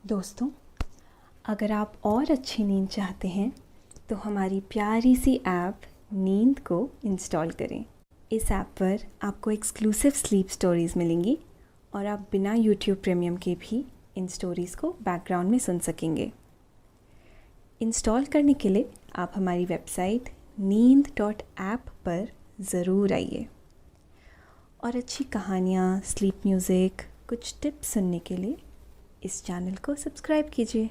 दोस्तों, अगर आप और अच्छी नींद चाहते हैं तो हमारी प्यारी सी ऐप नींद को इंस्टॉल करें। इस ऐप पर आपको एक्सक्लूसिव स्लीप स्टोरीज़ मिलेंगी और आप बिना यूट्यूब प्रीमियम के भी इन स्टोरीज़ को बैकग्राउंड में सुन सकेंगे। इंस्टॉल करने के लिए आप हमारी वेबसाइट neend.app पर ज़रूर आइए और अच्छी कहानियाँ, स्लीप म्यूज़िक, कुछ टिप्स सुनने के लिए इस चैनल को सब्सक्राइब कीजिए।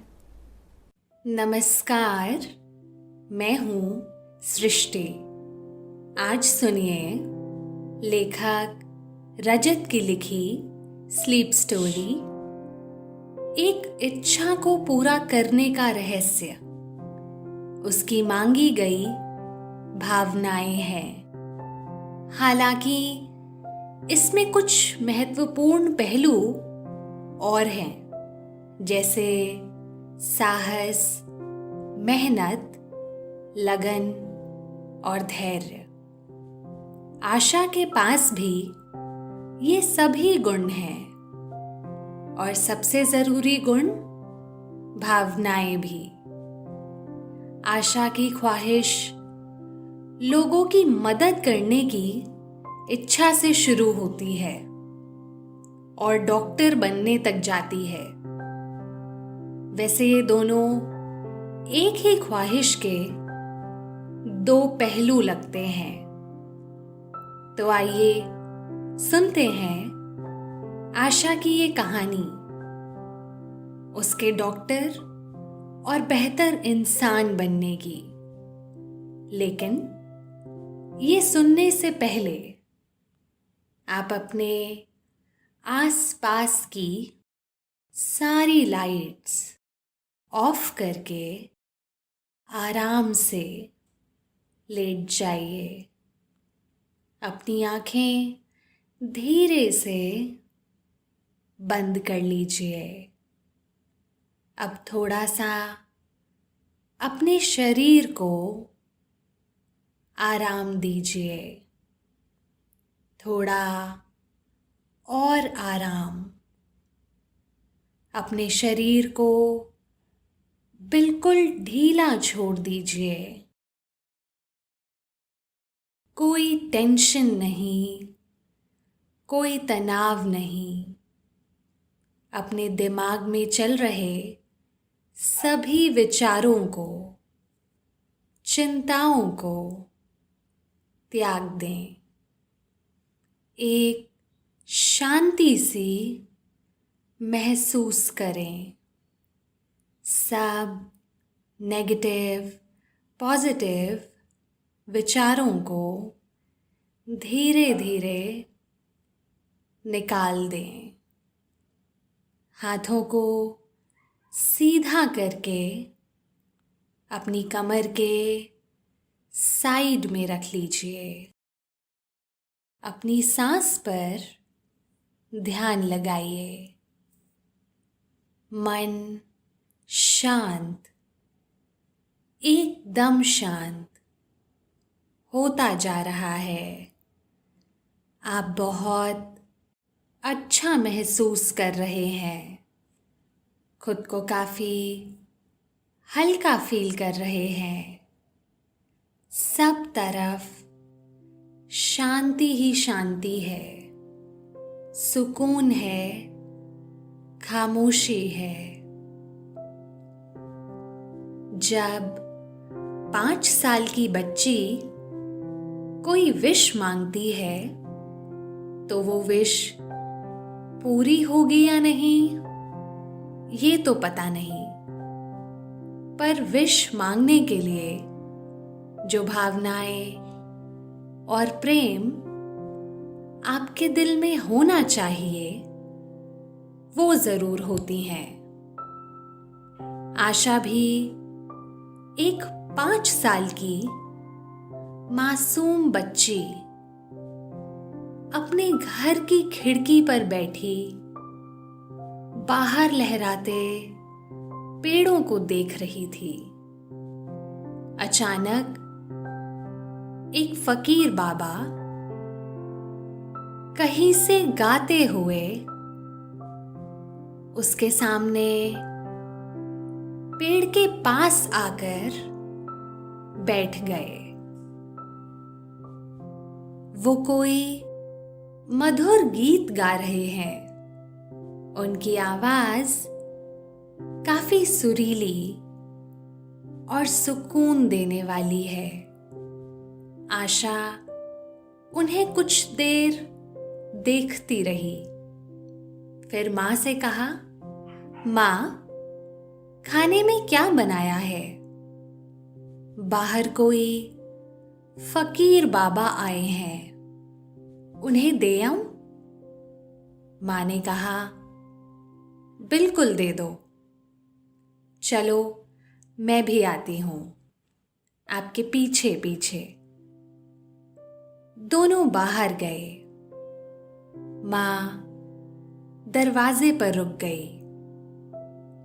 नमस्कार, मैं हूँ सृष्टि। आज सुनिए लेखक रजत की लिखी स्लीप स्टोरी, एक इच्छा को पूरा करने का रहस्य। उसकी मांगी गई भावनाएं हैं। हालांकि इसमें कुछ महत्वपूर्ण पहलू और हैं, जैसे साहस, मेहनत, लगन और धैर्य। आशा के पास भी ये सभी गुण हैं और सबसे जरूरी गुण भावनाएं भी। आशा की ख्वाहिश लोगों की मदद करने की इच्छा से शुरू होती है और डॉक्टर बनने तक जाती है। वैसे ये दोनों एक ही ख्वाहिश के दो पहलू लगते हैं। तो आइए सुनते हैं आशा की ये कहानी, उसके डॉक्टर और बेहतर इंसान बनने की। लेकिन ये सुनने से पहले आप अपने आसपास की सारी लाइट्स ऑफ करके आराम से लेट जाइए। अपनी आंखें धीरे से बंद कर लीजिए। अब थोड़ा सा अपने शरीर को आराम दीजिए, थोड़ा और आराम। अपने शरीर को बिल्कुल ढीला छोड़ दीजिए। कोई टेंशन नहीं, कोई तनाव नहीं। अपने दिमाग में चल रहे सभी विचारों को, चिंताओं को त्याग दें। एक शांति सी महसूस करें। सब नेगेटिव, पॉजिटिव विचारों को धीरे धीरे निकाल दें। हाथों को सीधा करके अपनी कमर के साइड में रख लीजिए। अपनी सांस पर ध्यान लगाइए। मन शांत, एकदम शांत होता जा रहा है। आप बहुत अच्छा महसूस कर रहे हैं। खुद को काफी हल्का फील कर रहे हैं। सब तरफ शांति ही शांति है, सुकून है, खामोशी है। जब 5 साल की बच्ची कोई विश मांगती है तो वो विश पूरी होगी या नहीं ये तो पता नहीं, पर विश मांगने के लिए जो भावनाएं और प्रेम आपके दिल में होना चाहिए वो जरूर होती हैं। आशा भी एक 5 साल की मासूम बच्ची अपने घर की खिड़की पर बैठी बाहर लहराते पेड़ों को देख रही थी। अचानक एक फकीर बाबा कहीं से गाते हुए उसके सामने पेड़ के पास आकर बैठ गए। वो कोई मधुर गीत गा रहे हैं। उनकी आवाज काफी सुरीली और सुकून देने वाली है। आशा उन्हें कुछ देर देखती रही, फिर माँ से कहा, माँ, खाने में क्या बनाया है? बाहर कोई फकीर बाबा आए हैं, उन्हें दे आऊं? माँ ने कहा, बिल्कुल दे दो। चलो मैं भी आती हूं, आपके पीछे पीछे। दोनों बाहर गए। माँ दरवाजे पर रुक गई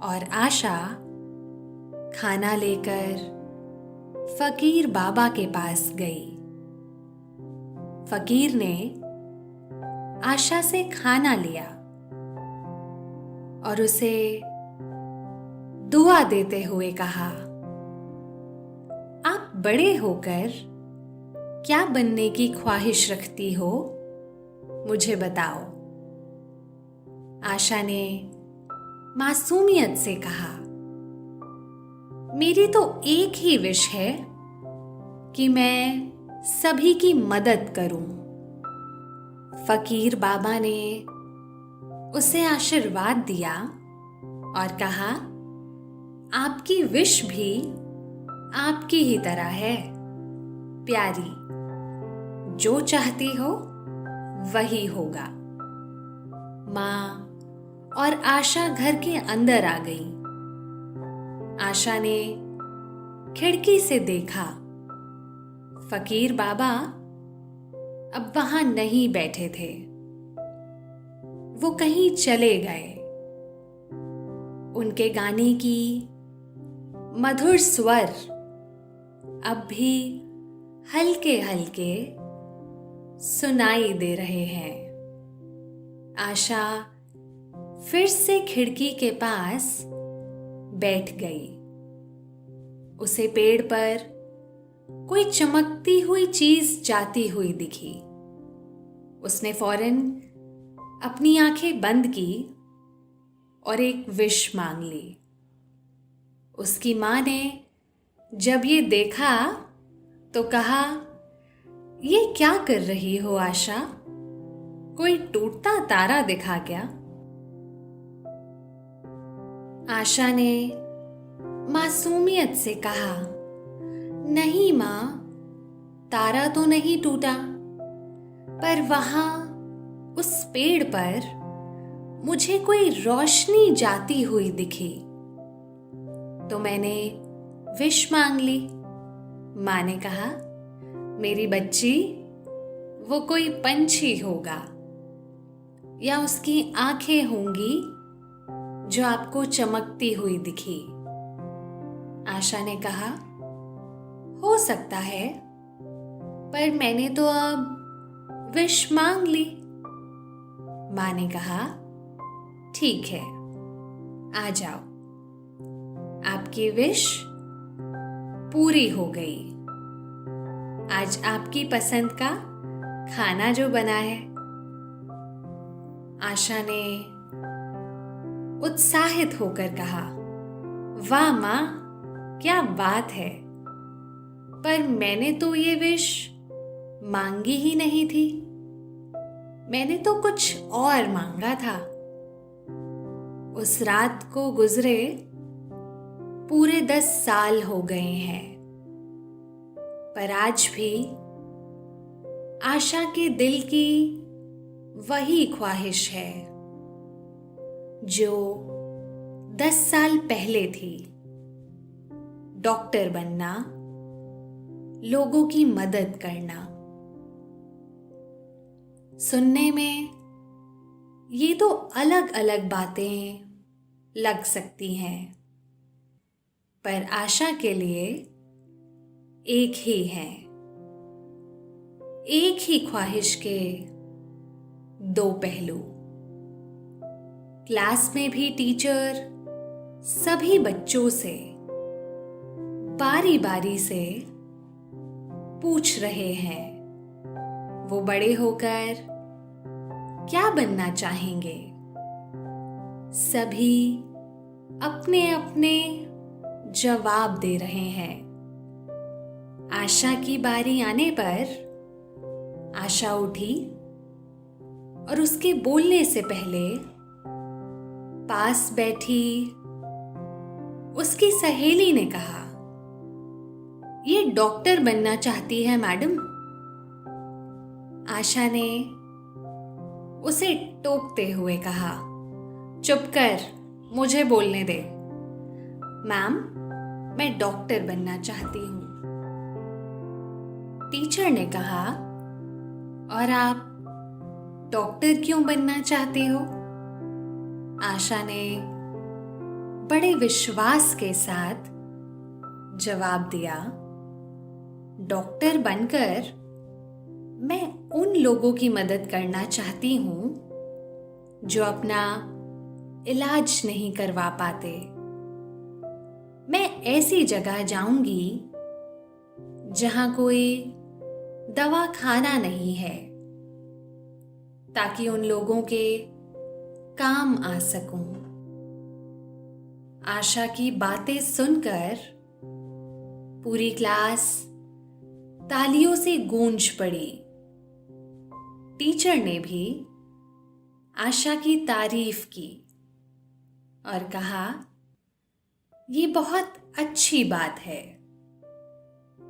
और आशा खाना लेकर फकीर बाबा के पास गई। फकीर ने आशा से खाना लिया और उसे दुआ देते हुए कहा, आप बड़े होकर क्या बनने की ख्वाहिश रखती हो, मुझे बताओ। आशा ने मासूमियत से कहा, मेरी तो एक ही विश है कि मैं सभी की मदद करूं। फकीर बाबा ने उसे आशीर्वाद दिया और कहा, आपकी विश भी आपकी ही तरह है, प्यारी। जो चाहती हो वही होगा। माँ और आशा घर के अंदर आ गई। आशा ने खिड़की से देखा, फकीर बाबा अब वहां नहीं बैठे थे, वो कहीं चले गए। उनके गाने की मधुर स्वर अब भी हल्के हल्के सुनाई दे रहे हैं। आशा फिर से खिड़की के पास बैठ गई। उसे पेड़ पर कोई चमकती हुई चीज जाती हुई दिखी। उसने फौरन अपनी आंखें बंद की और एक विश मांग ली। उसकी माँ ने जब ये देखा तो कहा, ये क्या कर रही हो आशा? कोई टूटता तारा दिखा क्या? आशा ने मासूमियत से कहा, नहीं माँ, तारा तो नहीं टूटा, पर वहां उस पेड़ पर मुझे कोई रोशनी जाती हुई दिखी, तो मैंने विश मांग ली। माँ ने कहा, मेरी बच्ची, वो कोई पंछी होगा या उसकी आंखें होंगी जो आपको चमकती हुई दिखी। आशा ने कहा, हो सकता है, पर मैंने तो अब विश मांग ली। माँ ने कहा, ठीक है, आ जाओ, आपकी विश पूरी हो गई। आज आपकी पसंद का खाना जो बना है। आशा ने उत्साहित होकर कहा, वाह माँ, क्या बात है, पर मैंने तो ये विश मांगी ही नहीं थी। मैंने तो कुछ और मांगा था। उस रात को गुजरे पूरे 10 साल हो गए हैं, पर आज भी आशा के दिल की वही ख्वाहिश है जो 10 साल पहले थी, डॉक्टर बनना, लोगों की मदद करना। सुनने में ये तो अलग अलग बातें लग सकती हैं, पर आशा के लिए एक ही है, एक ही ख्वाहिश के 2 पहलू। क्लास में भी टीचर सभी बच्चों से बारी बारी से पूछ रहे हैं वो बड़े होकर क्या बनना चाहेंगे। सभी अपने अपने जवाब दे रहे हैं। आशा की बारी आने पर आशा उठी और उसके बोलने से पहले पास बैठी उसकी सहेली ने कहा, ये डॉक्टर बनना चाहती है मैडम। आशा ने उसे टोकते हुए कहा, चुप कर, मुझे बोलने दे। मैम, मैं डॉक्टर बनना चाहती हूँ। टीचर ने कहा, और आप डॉक्टर क्यों बनना चाहते हो? आशा ने बड़े विश्वास के साथ जवाब दिया, डॉक्टर बनकर मैं उन लोगों की मदद करना चाहती हूँ जो अपना इलाज नहीं करवा पाते। मैं ऐसी जगह जाऊंगी जहां कोई दवा खाना नहीं है, ताकि उन लोगों के काम आ सकूं। आशा की बातें सुनकर पूरी क्लास तालियों से गूंज पड़ी। टीचर ने भी आशा की तारीफ की और कहा, ये बहुत अच्छी बात है,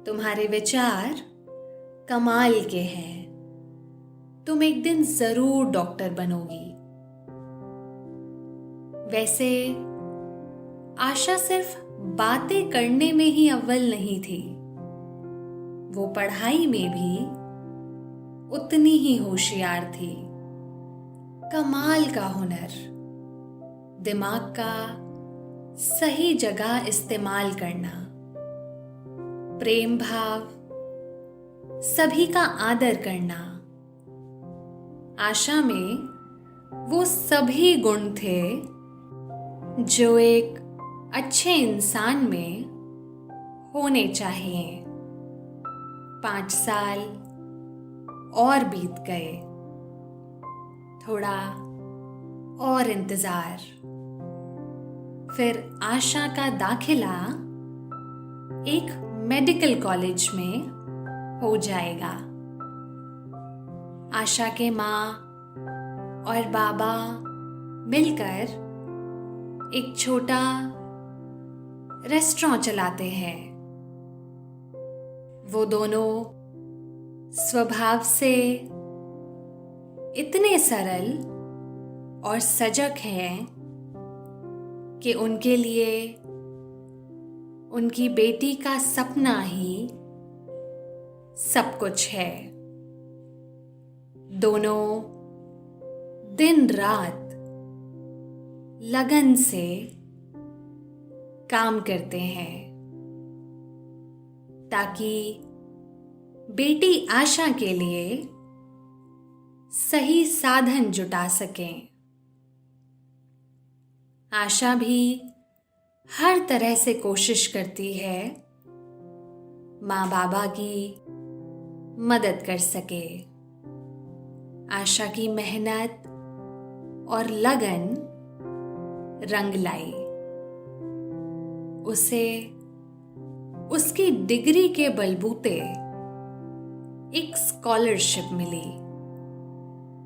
तुम्हारे विचार कमाल के हैं, तुम एक दिन जरूर डॉक्टर बनोगी। वैसे आशा सिर्फ बातें करने में ही अव्वल नहीं थी, वो पढ़ाई में भी उतनी ही होशियार थी। कमाल का हुनर, दिमाग का सही जगह इस्तेमाल करना, प्रेम भाव, सभी का आदर करना। आशा में वो सभी गुण थे जो एक अच्छे इंसान में होने चाहिए। 5 साल और बीत गए, थोड़ा और इंतजार, फिर आशा का दाखिला एक मेडिकल कॉलेज में हो जाएगा। आशा के माँ और बाबा मिलकर एक छोटा रेस्टोरेंट चलाते हैं। वो दोनों स्वभाव से इतने सरल और सजग हैं कि उनके लिए उनकी बेटी का सपना ही सब कुछ है। दोनों दिन रात लगन से काम करते हैं ताकि बेटी आशा के लिए सही साधन जुटा सकें। आशा भी हर तरह से कोशिश करती है माँ बाबा की मदद कर सके। आशा की मेहनत और लगन रंग लाई। उसे उसकी डिग्री के बलबूते एक स्कॉलरशिप मिली,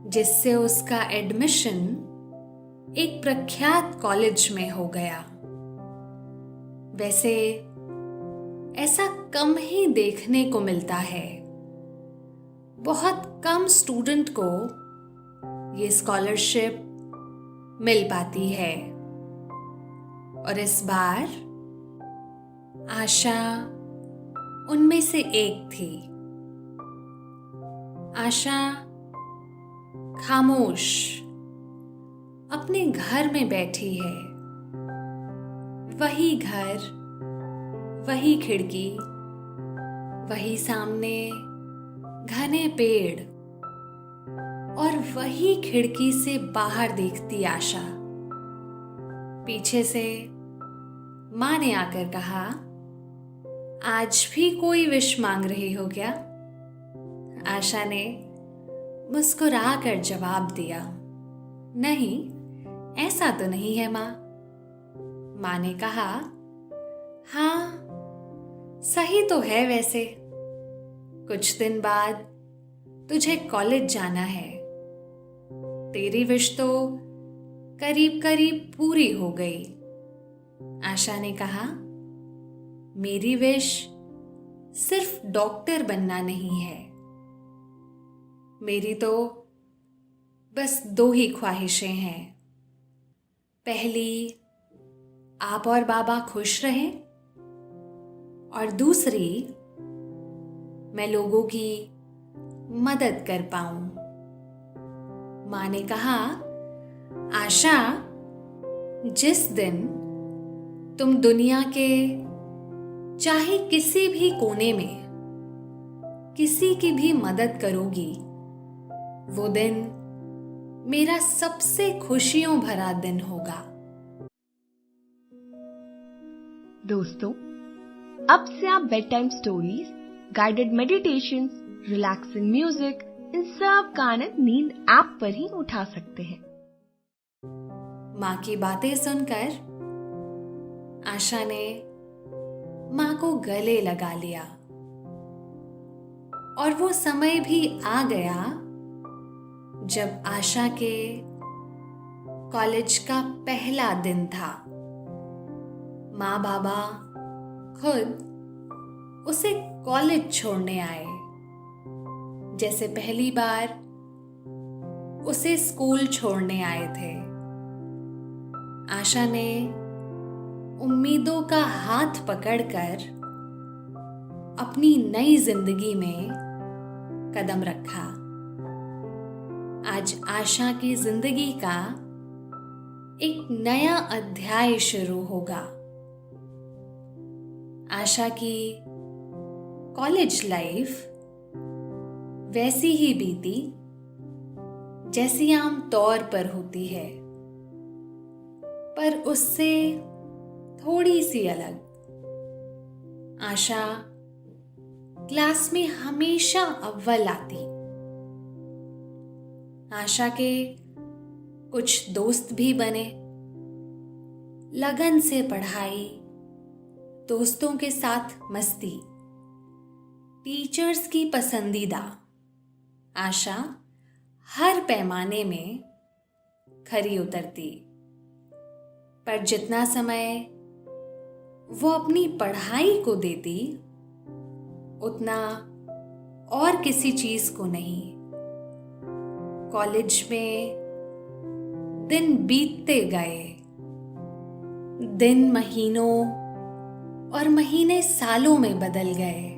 जिससे उसका एडमिशन एक प्रख्यात कॉलेज में हो गया। वैसे ऐसा कम ही देखने को मिलता है। बहुत कम स्टूडेंट को ये स्कॉलरशिप मिल पाती है, और इस बार आशा उनमें से एक थी। आशा खामोश अपने घर में बैठी है। वही घर, वही खिड़की, वही सामने घने पेड़, और वही खिड़की से बाहर देखती आशा। पीछे से माँ ने आकर कहा, आज भी कोई विश मांग रही हो क्या? आशा ने मुस्कुरा कर जवाब दिया, नहीं, ऐसा तो नहीं है माँ। माँ ने कहा, हाँ, सही तो है वैसे। कुछ दिन बाद तुझे कॉलेज जाना है। तेरी विश तो करीब करीब पूरी हो गई। आशा ने कहा, मेरी विश सिर्फ डॉक्टर बनना नहीं है। मेरी तो बस 2 ही ख्वाहिशें हैं। पहली, आप और बाबा खुश रहें, और दूसरी, मैं लोगों की मदद कर पाऊं। माँ ने कहा, आशा, जिस दिन तुम दुनिया के चाहे किसी भी कोने में किसी की भी मदद करोगी, वो दिन मेरा सबसे खुशियों भरा दिन होगा। दोस्तों, अब से आप bed time stories, guided meditations, relaxing music, इन सब का आनंद नींद ऐप पर ही उठा सकते हैं। माँ की बातें सुनकर आशा ने माँ को गले लगा लिया, और वो समय भी आ गया जब आशा के कॉलेज का पहला दिन था। माँ बाबा खुद उसे कॉलेज छोड़ने आए, जैसे पहली बार उसे स्कूल छोड़ने आए थे। आशा ने उम्मीदों का हाथ पकड़कर अपनी नई जिंदगी में कदम रखा। आज आशा की जिंदगी का एक नया अध्याय शुरू होगा। आशा की कॉलेज लाइफ वैसी ही बीती जैसी आम तौर पर होती है, पर उससे थोड़ी सी अलग। आशा क्लास में हमेशा अव्वल आती। आशा के कुछ दोस्त भी बने। लगन से पढ़ाई, दोस्तों के साथ मस्ती, टीचर्स की पसंदीदा। आशा हर पैमाने में खरी उतरती। पर जितना समय वो अपनी पढ़ाई को देती, उतना और किसी चीज को नहीं। कॉलेज में दिन बीतते गए, दिन महीनों और महीने सालों में बदल गए।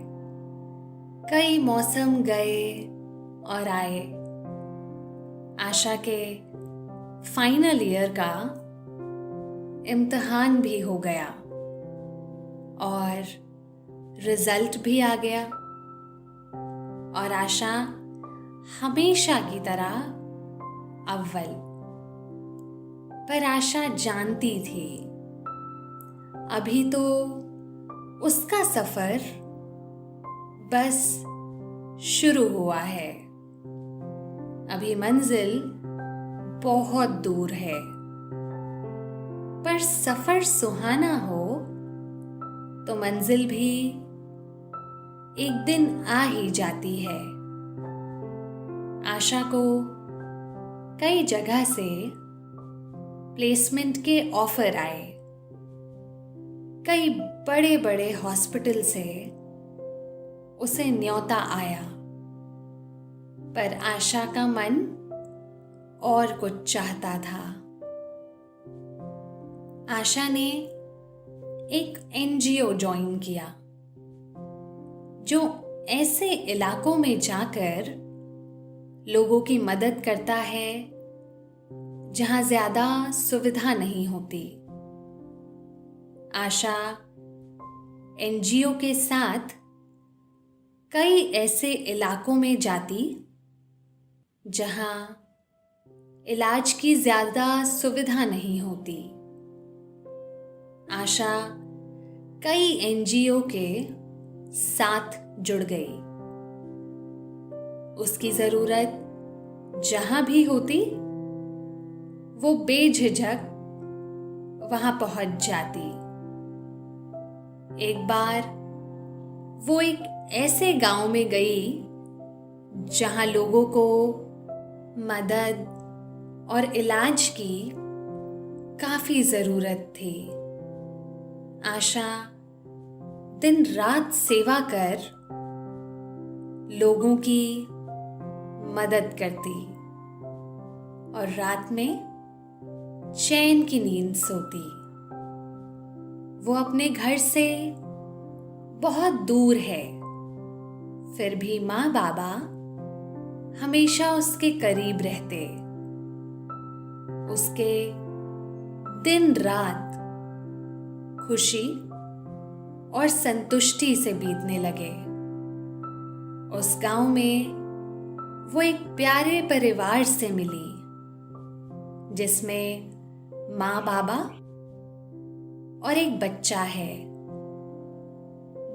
कई मौसम गए और आए। आशा के फाइनल ईयर का इम्तिहान भी हो गया और रिजल्ट भी आ गया, और आशा हमेशा की तरह अव्वल। पर आशा जानती थी, अभी तो उसका सफर बस शुरू हुआ है। अभी मंजिल बहुत दूर है। पर सफर सुहाना हो तो मंजिल भी एक दिन आ ही जाती है। आशा को कई जगह से प्लेसमेंट के ऑफर आए। कई बड़े बड़े हॉस्पिटल से उसे न्योता आया, पर आशा का मन और कुछ चाहता था। आशा ने एक एनजीओ ज्वाइन किया, जो ऐसे इलाकों में जाकर लोगों की मदद करता है जहां ज्यादा सुविधा नहीं होती। आशा एनजीओ के साथ कई ऐसे इलाकों में जाती जहां इलाज की ज्यादा सुविधा नहीं होती। आशा कई एनजीओ के साथ जुड़ गई। उसकी जरूरत जहां भी होती वो बेझिझक वहां पहुंच जाती। एक बार वो एक ऐसे गांव में गई जहां लोगों को मदद और इलाज की काफी जरूरत थी। आशा दिन रात सेवा कर लोगों की मदद करती और रात में चैन की नींद सोती। वो अपने घर से बहुत दूर है, फिर भी माँ बाबा हमेशा उसके करीब रहते। उसके दिन रात खुशी और संतुष्टि से बीतने लगे। उस गांव में वो एक प्यारे परिवार से मिली जिसमें माँ बाबा और एक बच्चा है।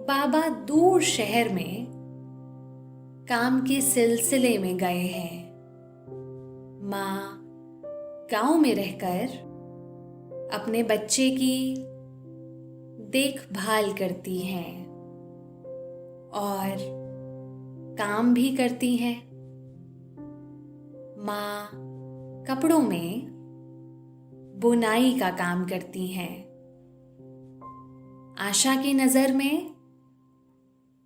बाबा दूर शहर में काम के सिलसिले में गए हैं। माँ गांव में रहकर अपने बच्चे की देखभाल करती हैं और काम भी करती हैं। माँ कपड़ों में बुनाई का काम करती हैं। आशा की नजर में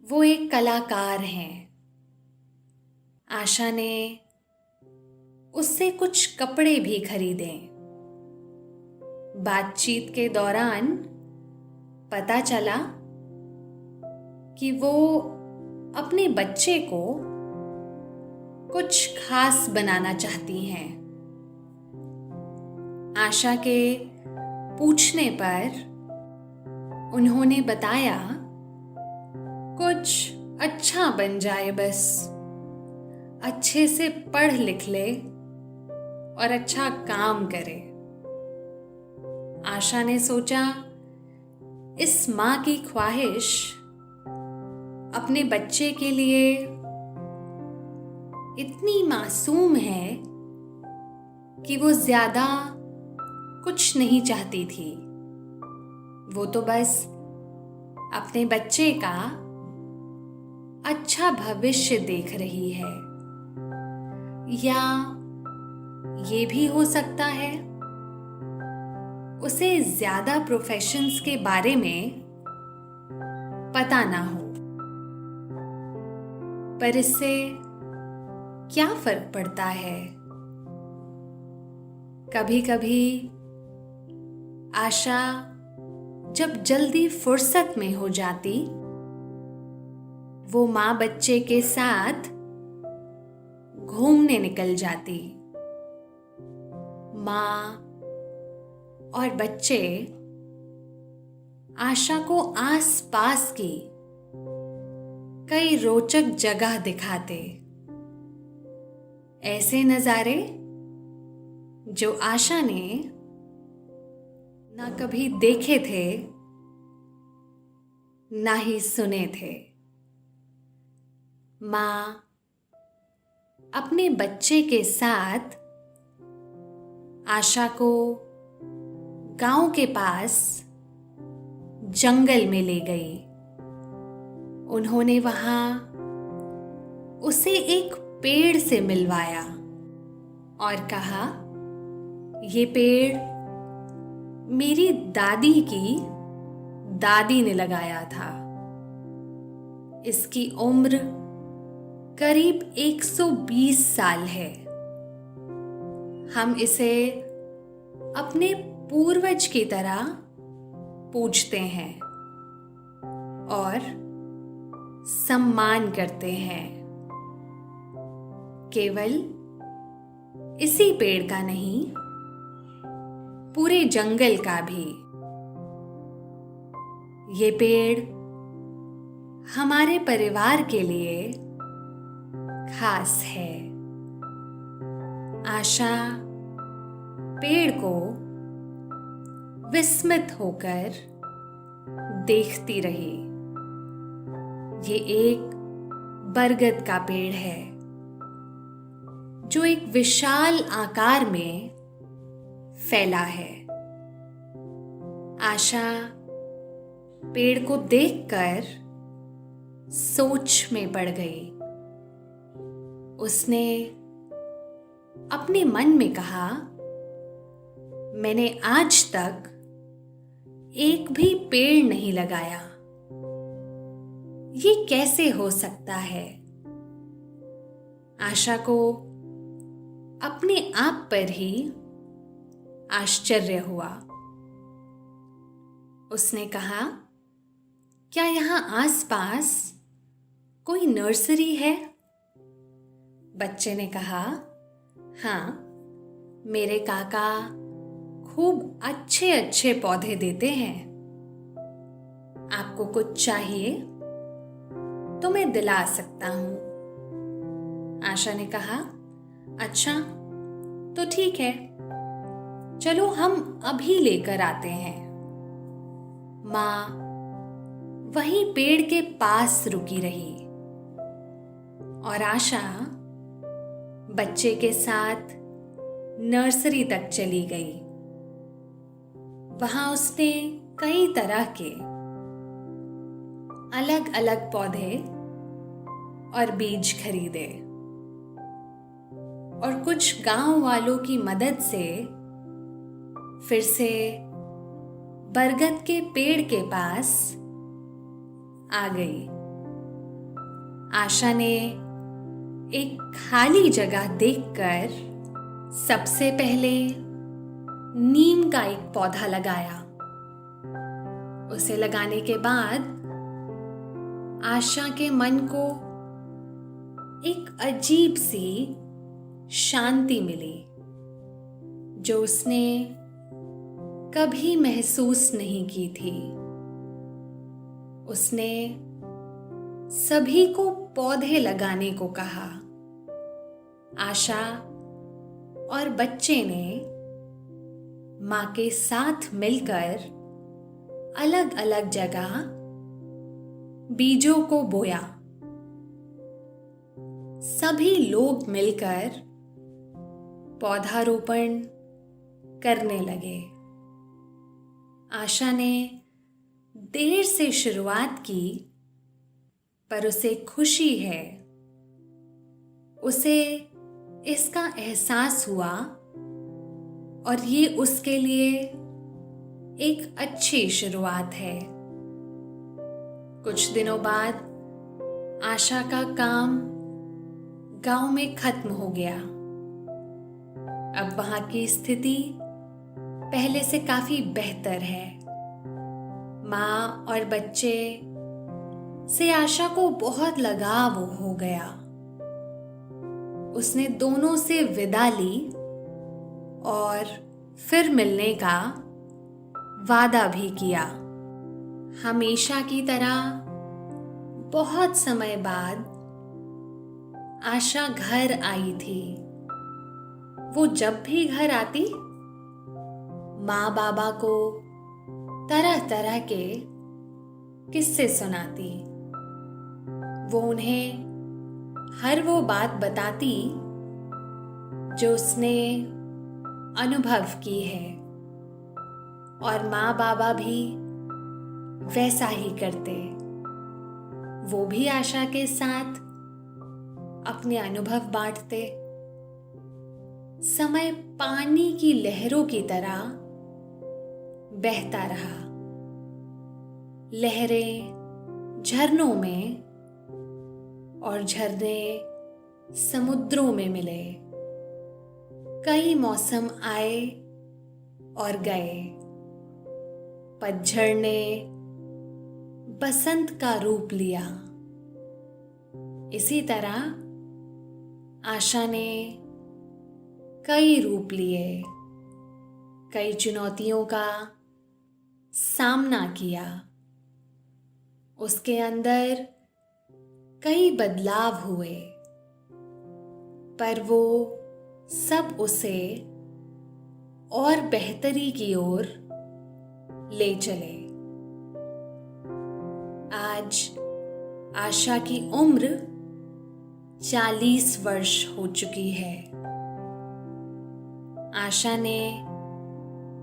वो एक कलाकार हैं। आशा ने उससे कुछ कपड़े भी खरीदे। बातचीत के दौरान पता चला कि वो अपने बच्चे को कुछ खास बनाना चाहती हैं। आशा के पूछने पर उन्होंने बताया, कुछ अच्छा बन जाए, बस अच्छे से पढ़ लिख ले और अच्छा काम करे। आशा ने सोचा, इस माँ की ख्वाहिश अपने बच्चे के लिए इतनी मासूम है कि वो ज्यादा कुछ नहीं चाहती थी। वो तो बस अपने बच्चे का अच्छा भविष्य देख रही है। या ये भी हो सकता है उसे ज्यादा प्रोफेशंस के बारे में पता ना हो, पर इससे क्या फर्क पड़ता है। कभी कभी आशा जब जल्दी फुर्सत में हो जाती, वो माँ बच्चे के साथ घूमने निकल जाती। माँ और बच्चे आशा को आसपास की कई रोचक जगह दिखाते। ऐसे नजारे जो आशा ने ना कभी देखे थे ना ही सुने थे। माँ अपने बच्चे के साथ आशा को गांव के पास जंगल में ले गई। उन्होंने वहां उसे एक पेड़ से मिलवाया और कहा, ये पेड़ मेरी दादी की दादी ने लगाया था। इसकी उम्र करीब 120 साल है। हम इसे अपने पूर्वज की तरह पूजते हैं और सम्मान करते हैं। केवल इसी पेड़ का नहीं, पूरे जंगल का भी। ये पेड़ हमारे परिवार के लिए खास है। आशा पेड़ को विस्मित होकर देखती रही। ये एक बरगद का पेड़ है जो एक विशाल आकार में फैला है। आशा पेड़ को देखकर सोच में पड़ गई। उसने अपने मन में कहा, मैंने आज तक एक भी पेड़ नहीं लगाया, ये कैसे हो सकता है? आशा को अपने आप पर ही आश्चर्य हुआ। उसने कहा, क्या यहाँ आसपास कोई नर्सरी है? बच्चे ने कहा, हाँ, मेरे काका खूब अच्छे अच्छे पौधे देते हैं। आपको कुछ चाहिए तो मैं दिला सकता हूं। आशा ने कहा, अच्छा तो ठीक है, चलो हम अभी लेकर आते हैं। माँ वहीं पेड़ के पास रुकी रही और आशा बच्चे के साथ नर्सरी तक चली गई। वहां उसने कई तरह के अलग अलग पौधे और बीज खरीदे और कुछ गांव वालों की मदद से फिर से बरगद के पेड़ के पास आ गई। आशा ने एक खाली जगह देखकर सबसे पहले नीम का एक पौधा लगाया। उसे लगाने के बाद आशा के मन को एक अजीब सी शांति मिली जो उसने कभी महसूस नहीं की थी। उसने सभी को पौधे लगाने को कहा। आशा और बच्चे ने माँ के साथ मिलकर अलग अलग जगह बीजों को बोया। सभी लोग मिलकर पौधारोपण करने लगे। आशा ने देर से शुरुआत की, पर उसे खुशी है। उसे इसका एहसास हुआ और ये उसके लिए एक अच्छी शुरुआत है। कुछ दिनों बाद आशा का काम गांव में खत्म हो गया। अब वहां की स्थिति पहले से काफी बेहतर है। माँ और बच्चे से आशा को बहुत लगाव हो गया। उसने दोनों से विदा ली और फिर मिलने का वादा भी किया। हमेशा की तरह बहुत समय बाद आशा घर आई थी। वो जब भी घर आती, माँ बाबा को तरह तरह के किस्से सुनाती। वो उन्हें हर वो बात बताती जो उसने अनुभव की है और माँ बाबा भी वैसा ही करते। वो भी आशा के साथ अपने अनुभव बांटते। समय पानी की लहरों की तरह बहता रहा। लहरें झरनों में और झरने समुद्रों में मिले। कई मौसम आए और गए। पतझड़ ने बसंत का रूप लिया। इसी तरह आशा ने कई रूप लिए, कई चुनौतियों का सामना किया। उसके अंदर कई बदलाव हुए, पर वो सब उसे और बेहतरी की ओर ले चले। आज आशा की उम्र 40 वर्ष हो चुकी है। आशा ने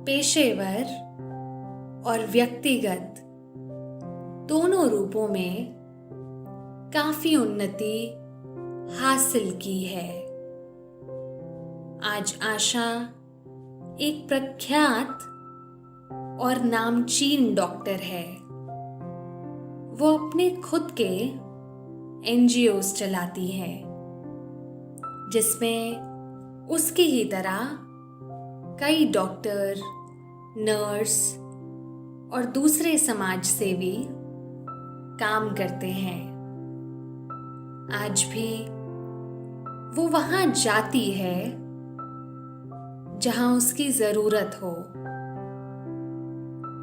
पेशेवर और व्यक्तिगत दोनों रूपों में काफी उन्नति हासिल की है। आज आशा एक प्रख्यात और नामचीन डॉक्टर है। वो अपने खुद के एनजीओस चलाती है, जिसमें उसकी ही तरह कई डॉक्टर, नर्स और दूसरे समाज सेवी काम करते हैं। आज भी वो वहां जाती है जहां उसकी जरूरत हो।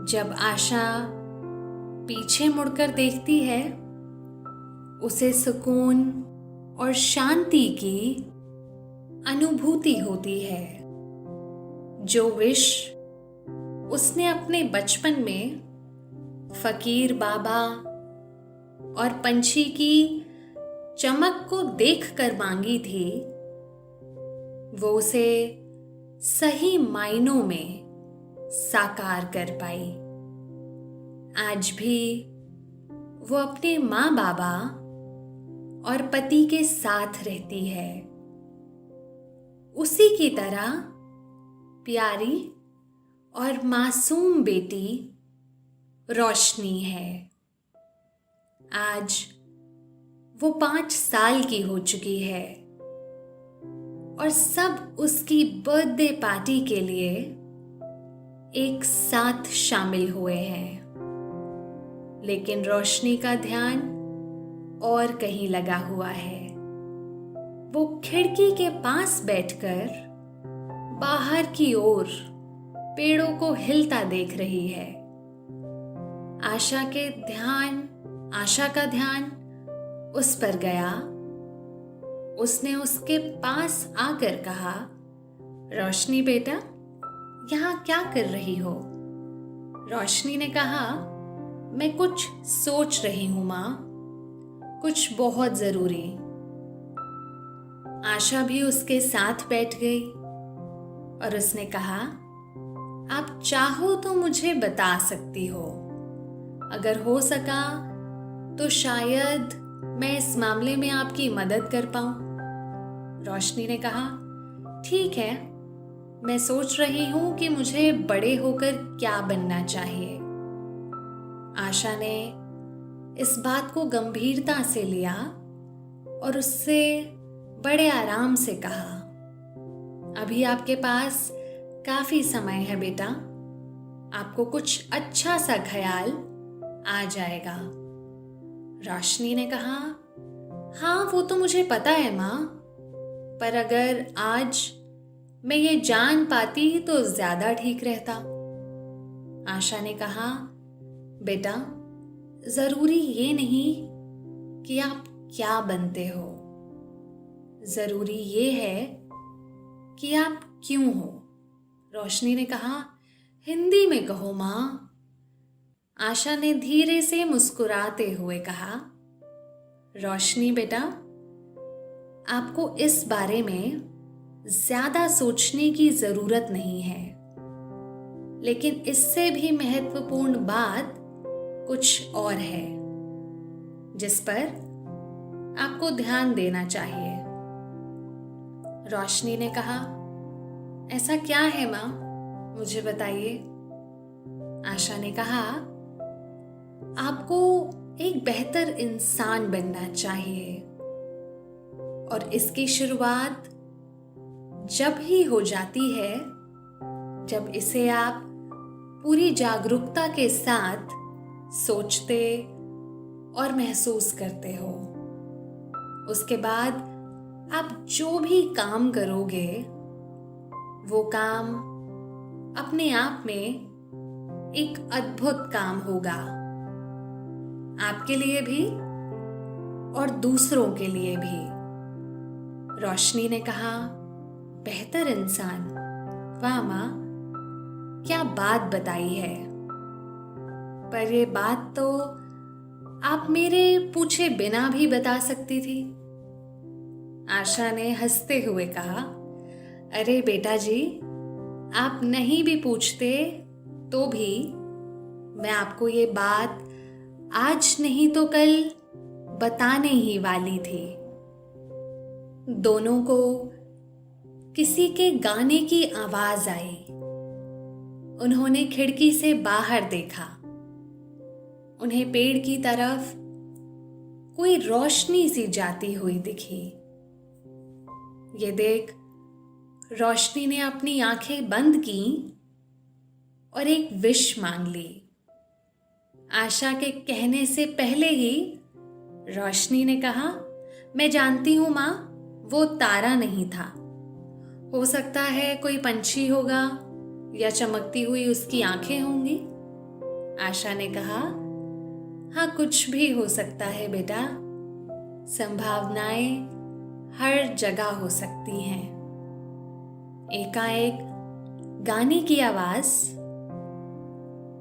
जब आशा पीछे मुड़कर देखती है, उसे सुकून और शांति की अनुभूति होती है। जो विश उसने अपने बचपन में फकीर बाबा और पंछी की चमक को देखकर मांगी थी, वो उसे सही मायनों में साकार कर पाई। आज भी वो अपने माँ बाबा और पति के साथ रहती है। उसी की तरह प्यारी और मासूम बेटी रोशनी है। आज वो 5 साल की हो चुकी है और सब उसकी बर्थडे पार्टी के लिए एक साथ शामिल हुए हैं। लेकिन रोशनी का ध्यान और कहीं लगा हुआ है। वो खिड़की के पास बैठकर बाहर की ओर पेड़ों को हिलता देख रही है। आशा का ध्यान उस पर गया। उसने उसके पास आकर कहा, रोशनी बेटा, यहाँ क्या कर रही हो? रोशनी ने कहा, मैं कुछ सोच रही हूं माँ, कुछ बहुत जरूरी। आशा भी उसके साथ बैठ गई और उसने कहा, आप चाहो तो मुझे बता सकती हो। अगर हो सका तो शायद मैं इस मामले में आपकी मदद कर पाऊं। रोशनी ने कहा, ठीक है, मैं सोच रही हूं कि मुझे बड़े होकर क्या बनना चाहिए। आशा ने इस बात को गंभीरता से लिया और उससे बड़े आराम से कहा, अभी आपके पास काफी समय है बेटा, आपको कुछ अच्छा सा ख्याल आ जाएगा। रोशनी ने कहा, हाँ वो तो मुझे पता है माँ, पर अगर आज मैं ये जान पाती तो ज्यादा ठीक रहता। आशा ने कहा, बेटा, जरूरी ये नहीं कि आप क्या बनते हो, जरूरी ये है कि आप क्यों हो। रोशनी ने कहा, हिंदी में कहो माँ। आशा ने धीरे से मुस्कुराते हुए कहा, रोशनी बेटा, आपको इस बारे में ज्यादा सोचने की जरूरत नहीं है, लेकिन इससे भी महत्वपूर्ण बात कुछ और है जिस पर आपको ध्यान देना चाहिए। रोशनी ने कहा, ऐसा क्या है माँ, मुझे बताइए। आशा ने कहा, आपको एक बेहतर इंसान बनना चाहिए और इसकी शुरुआत जब ही हो जाती है जब इसे आप पूरी जागरूकता के साथ सोचते और महसूस करते हो। उसके बाद आप जो भी काम करोगे वो काम अपने आप में एक अद्भुत काम होगा, आपके लिए भी और दूसरों के लिए भी। रोशनी ने कहा, बेहतर इंसान, वाह माँ, क्या बात बताई है। पर ये बात तो आप मेरे पूछे बिना भी बता सकती थी। आशा ने हंसते हुए कहा, अरे बेटा जी, आप नहीं भी पूछते तो भी मैं आपको ये बात आज नहीं तो कल बताने ही वाली थी। दोनों को किसी के गाने की आवाज आई। उन्होंने खिड़की से बाहर देखा। उन्हें पेड़ की तरफ कोई रोशनी सी जाती हुई दिखी। ये देख रोशनी ने अपनी आंखें बंद की और एक विश मांग ली। आशा के कहने से पहले ही रोशनी ने कहा, मैं जानती हूं मां, वो तारा नहीं था। हो सकता है कोई पंछी होगा या चमकती हुई उसकी आंखें होंगी। आशा ने कहा, हाँ, कुछ भी हो सकता है बेटा। संभावनाएं हर जगह हो सकती हैं। एकाएक गाने की आवाज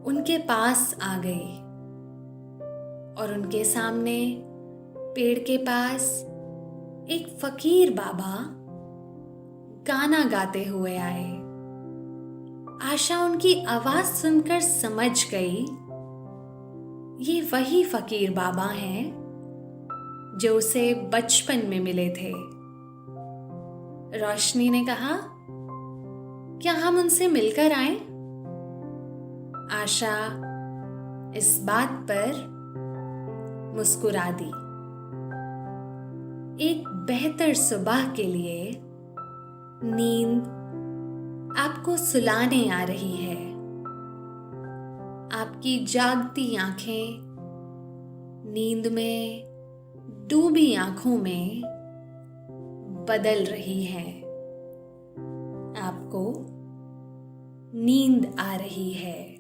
उनके पास आ गई और उनके सामने पेड़ के पास एक फकीर बाबा गाना गाते हुए आए। आशा उनकी आवाज सुनकर समझ गई, ये वही फकीर बाबा हैं जो उसे बचपन में मिले थे। रोशनी ने कहा, क्या हम उनसे मिलकर आएं? आशा इस बात पर मुस्कुरा दी। एक बेहतर सुबह के लिए नींद आपको सुलाने आ रही है। आपकी जागती आंखें नींद में डूबी आंखों में बदल रही हैं। आपको नींद आ रही है।